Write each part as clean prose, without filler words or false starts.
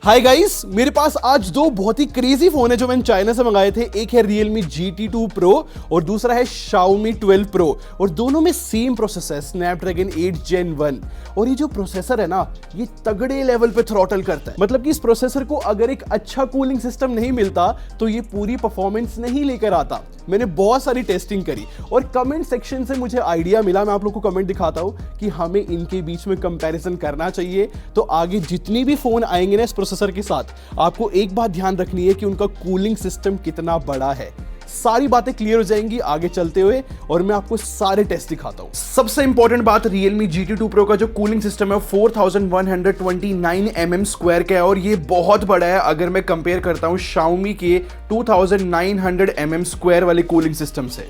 Hi guys, मेरे पास आज दो बहुत ही क्रेजी फोन है जो मैंने चाइना से मंगाए थे। एक है Realme GT2 Pro और दूसरा है Xiaomi 12 Pro और दोनों में सेम प्रोसेसर Snapdragon 8 Gen 1। और ये जो प्रोसेसर है ना, ये तगड़े लेवल पे थ्रॉटल करता है। मतलब कि इस प्रोसेसर को अगर एक अच्छा कूलिंग सिस्टम नहीं मिलता तो ये पूरी परफॉर्मेंस नहीं लेकर आता। मैंने बहुत सारी टेस्टिंग करी और कमेंट सेक्शन से मुझे आइडिया मिला। मैं आप लोग को कमेंट दिखाता हूं कि हमें इनके बीच में कंपैरिजन करना चाहिए। तो आगे जितनी भी फोन आएंगे ना इस प्रोसेसर के साथ, आपको एक बात ध्यान रखनी है कि उनका कूलिंग सिस्टम कितना बड़ा है। सारी बातें क्लियर हो जाएंगी आगे चलते हुए और मैं आपको सारे टेस्ट दिखाता हूं। सबसे इंपॉर्टेंट बात, Realme GT2 Pro का जो कूलिंग सिस्टम है 4129 mm² का है और ये बहुत बड़ा है अगर मैं कंपेयर करता हूं Xiaomi के 2900 mm² वाले कूलिंग सिस्टम से।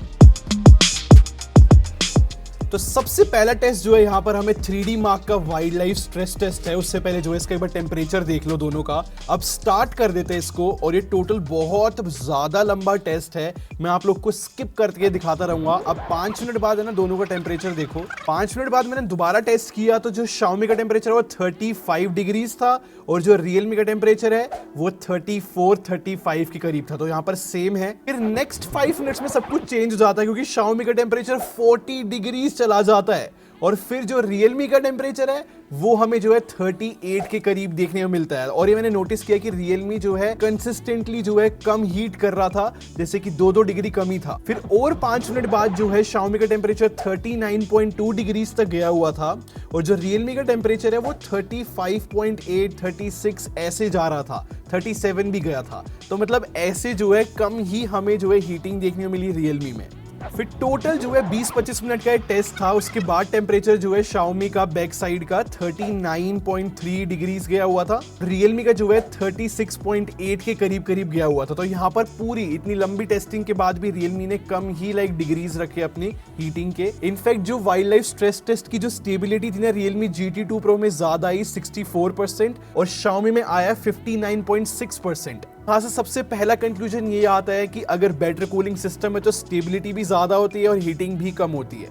तो सबसे पहला टेस्ट जो है यहाँ पर हमें 3D मार्क का वाइल्ड लाइफ स्ट्रेस टेस्ट है। उससे पहले जो है इसका एक बार टेम्परेचर देख लो दोनों का। अब स्टार्ट कर देते हैं इसको और ये टोटल बहुत ज्यादा लंबा टेस्ट है। मैं आप लोग को स्किप करके दिखाता रहूंगा। अब 5 मिनट बाद है ना दोनों का टेम्परेचर देखो। 5 मिनट बाद मैंने दोबारा टेस्ट किया तो जो Xiaomi का टेम्परेचर है वो 35 डिग्रीज था और जो Realme का टेम्परेचर है वो 34-35 के करीब था। तो यहाँ पर सेम है। फिर नेक्स्ट 5 मिनट्स में सब कुछ चेंज हो जाता है क्योंकि Xiaomi का टेम्परेचर 40 डिग्रीज चला जाता है और फिर जो Realme का टेम्परेचर है वो हमें जो है 38 के करीब देखने को मिलता है। और ये मैंने नोटिस किया कि Realme जो है कंसिस्टेंटली जो है कम हीट कर रहा था, जैसे कि 2-2 डिग्री कम ही था। फिर और 5 मिनट बाद जो है Xiaomi का टेम्परेचर 39.2 डिग्रीज तक गया हुआ था और जो Realme का टेम्परेचर है वो 35.8 36 ऐसे जा रहा था, 37 भी गया था। तो मतलब ऐसे जो है कम ही हमें जो है हीटिंग देखने को मिली Realme में। फिर टोटल जो है 20-25 मिनट का एक टेस्ट था। उसके बाद टेम्परेचर जो है Xiaomi का बैक साइड का 39.3 डिग्रीज गया हुआ था, Realme का जो है 36.8 के करीब गया हुआ था। तो यहाँ पर पूरी इतनी लंबी टेस्टिंग के बाद भी Realme ने कम ही डिग्रीज रखे अपनी हीटिंग के। इनफैक्ट जो वाइल्ड लाइफ स्ट्रेस टेस्ट की जो स्टेबिलिटी थी ना Realme GT2 Pro में ज्यादा आई 64% और Xiaomi में आया 59.6%। यहाँ से सबसे पहला कंक्लूजन ये आता है कि अगर बेटर कूलिंग सिस्टम है तो स्टेबिलिटी भी ज्यादा होती है और हीटिंग भी कम होती है।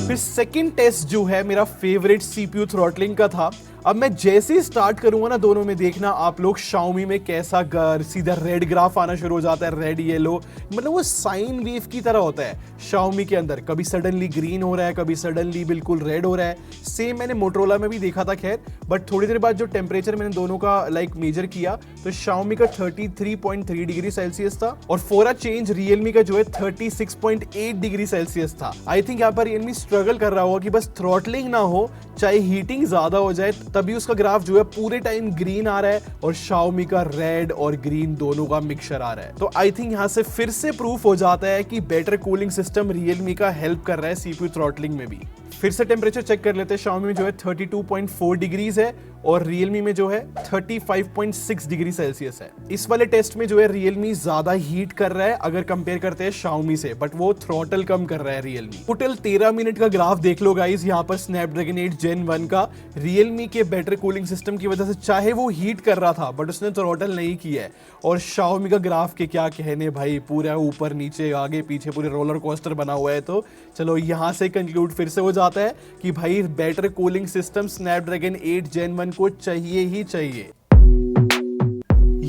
फिर सेकंड टेस्ट जो है मेरा फेवरेट CPU थ्रॉटलिंग का था। अब मैं जैसे ही स्टार्ट करूंगा ना दोनों में, देखना आप लोग Xiaomi में कैसा सीधा रेड ग्राफ आना शुरू हो जाता है, रेड येलो, मतलब वो साइन वेव की तरह होता है Xiaomi के अंदर। कभी सडनली ग्रीन हो रहा है, कभी सडनली बिल्कुल रेड हो रहा है। सेम मैंने Motorola में भी देखा था खैर, बट थोड़ी देर बाद जो टेम्परेचर मैंने दोनों का मेजर किया तो Xiaomi का 33.3 डिग्री सेल्सियस था और फॉर अ चेंज Realme का जो है 36.8 डिग्री सेल्सियस था। आई थिंक यहाँ पर Realme स्ट्रगल कर रहा होगा कि बस थ्रॉटलिंग ना हो, चाहे हीटिंग ज्यादा हो जाए, तभी उसका ग्राफ जो है पूरे टाइम ग्रीन आ रहा है और Xiaomi का रेड और ग्रीन दोनों का मिक्सचर आ रहा है। तो आई थिंक यहाँ से फिर से प्रूफ हो जाता है कि बेटर कूलिंग सिस्टम Realme का हेल्प कर रहा है CPU थ्रॉटलिंग में भी। फिर से टेम्परेचर चेक कर लेते हैं। Xiaomi में जो है 32.4 डिग्रीज है और Realme में जो है 35.6 डिग्री सेल्सियस है। इस वाले टेस्ट में जो है Realme ज्यादा हीट कर रहा है अगर कंपेयर करते हैं Xiaomi से, बट वो थ्रॉटल कम कर रहा है Realme। टोटल 13 मिनट का ग्राफ देख लो गाइस यहाँ पर Snapdragon 8 Gen 1 का। Realme के बेटर कूलिंग सिस्टम की वजह से चाहे वो हीट कर रहा था बट उसने थ्रॉटल नहीं किया है। और Xiaomi का ग्राफ के क्या कहने भाई, पूरा ऊपर नीचे आगे पीछे पूरे रोलर कोस्टर बना हुआ है। तो चलो यहाँ से कंक्लूड फिर से हो जाता है कि भाई better cooling system Snapdragon 8 Gen 1 को चाहिए ही चाहिए।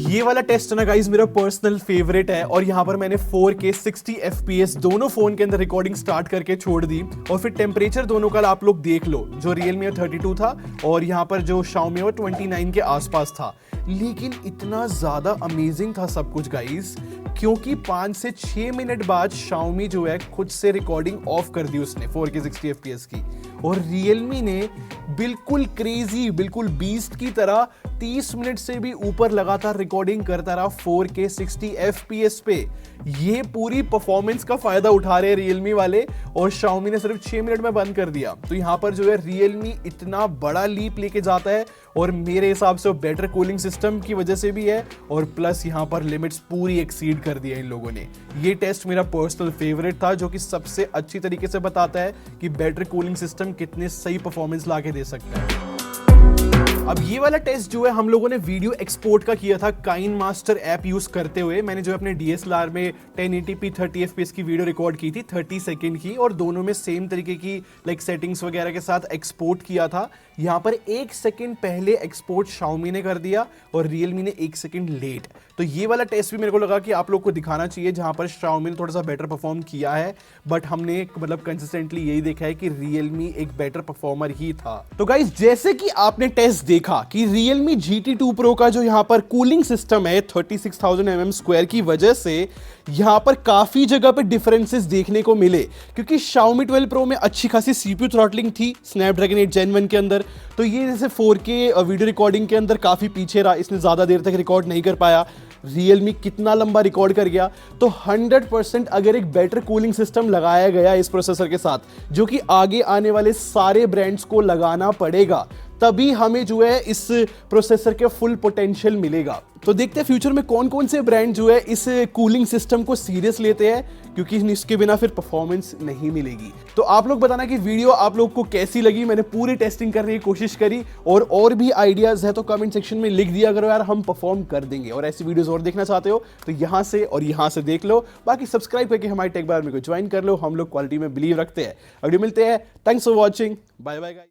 ये वाला टेस्ट ना गाइस मेरा पर्सनल फेवरेट है और यहाँ पर मैंने 4K 60 FPS दोनों फोन के अंदर रिकॉर्डिंग स्टार्ट करके छोड़ दी और फिर टेम्परेचर दोनों का आप लोग देख लो। जो Realme में 32 था और यहाँ पर जो Xiaomi में 29 के आसपास था। लेकिन इतना ज्यादा अमेजिंग था सब कुछ गाइस क्योंकि 5 से 6 मिनट बाद Xiaomi जो है खुद से रिकॉर्डिंग ऑफ कर दी उसने 4K 60 FPS की और Realme ने बिल्कुल क्रेजी, बिल्कुल बीस्ट की तरह 30 मिनट से भी ऊपर लगातार रिकॉर्डिंग करता रहा 4K 60 FPS पे। ये पूरी परफॉर्मेंस का फायदा उठा रहे हैं Realme वाले और Xiaomi ने सिर्फ 6 मिनट में बंद कर दिया। तो यहाँ पर जो है Realme इतना बड़ा लीप लेके जाता है और मेरे हिसाब से बेटर कूलिंग सिस्टम की वजह से भी है और प्लस यहाँ पर लिमिट्स पूरी एक्सीड कर दिया इन लोगों ने। ये टेस्ट मेरा पर्सनल फेवरेट था जो कि सबसे अच्छी तरीके से बताता है कि बेटर कूलिंग सिस्टम कितने सही परफॉर्मेंस लाके दे सकता है। अब ये वाला टेस्ट जो है हम लोगों ने वीडियो एक्सपोर्ट का किया था काइनमास्टर ऐप यूज करते हुए। मैंने जो अपने DSLR में 1080p 30 fps की वीडियो रिकॉर्ड की थी 30 सेकंड की, और दोनों में सेम तरीके की सेटिंग्स वगैरह के साथ एक्सपोर्ट किया था। यहाँ पर 1 सेकंड पहले एक्सपोर्ट Xiaomi ने कर दिया और Realme ने 1 सेकंड लेट। तो ये वाला टेस्ट भी मेरे को लगा कि आप लोग को दिखाना चाहिए, जहां पर Xiaomi ने थोड़ा सा बेटर परफॉर्म किया है, बट हमने कंसिस्टेंटली यही देखा है कि Realme एक बेटर परफॉर्मर ही था। तो गाइस, जैसे कि आपने टेस्ट देखा कि Realme GT2 Pro का जो यहाँ पर कूलिंग सिस्टम है 36,000 mm² की वजह से यहाँ पर काफी जगह पे डिफरेंसेस देखने को मिले, क्योंकि Xiaomi 12 Pro में अच्छी खासी CPU थ्रॉटलिंग थी Snapdragon 8 Gen 1 के अंदर, तो ये जैसे 4K वीडियो रिकॉर्डिंग के अंदर काफी पीछे रहा, इसने ज्यादा देर तक रिकॉर्ड नहीं कर पाया। Realme कितना लंबा रिकॉर्ड कर गया। तो 100% अगर एक बेटर कूलिंग सिस्टम लगाया गया इस प्रोसेसर के साथ, जो कि आगे आने वाले सारे ब्रांड्स को लगाना पड़ेगा, तभी हमें जो है इस प्रोसेसर के फुल पोटेंशियल मिलेगा। तो देखते हैं फ्यूचर में कौन कौन से ब्रांड जो है इस कूलिंग सिस्टम को सीरियस लेते हैं, क्योंकि इसके बिना फिर परफॉर्मेंस नहीं मिलेगी। तो आप लोग बताना कि वीडियो आप लोग को कैसी लगी। मैंने पूरी टेस्टिंग करने की कोशिश करी, और भी आइडियाज है तो कमेंट सेक्शन में लिख दिया करो यार, हम परफॉर्म कर देंगे। और ऐसी वीडियोस और देखना चाहते हो तो यहां से और यहां से देख लो, बाकी सब्सक्राइब करके हमारे टेक बार में को ज्वाइन कर लो। हम लोग क्वालिटी में बिलीव रखते हैं। अगले मिलते हैं। Thanks for watching. Bye bye guys.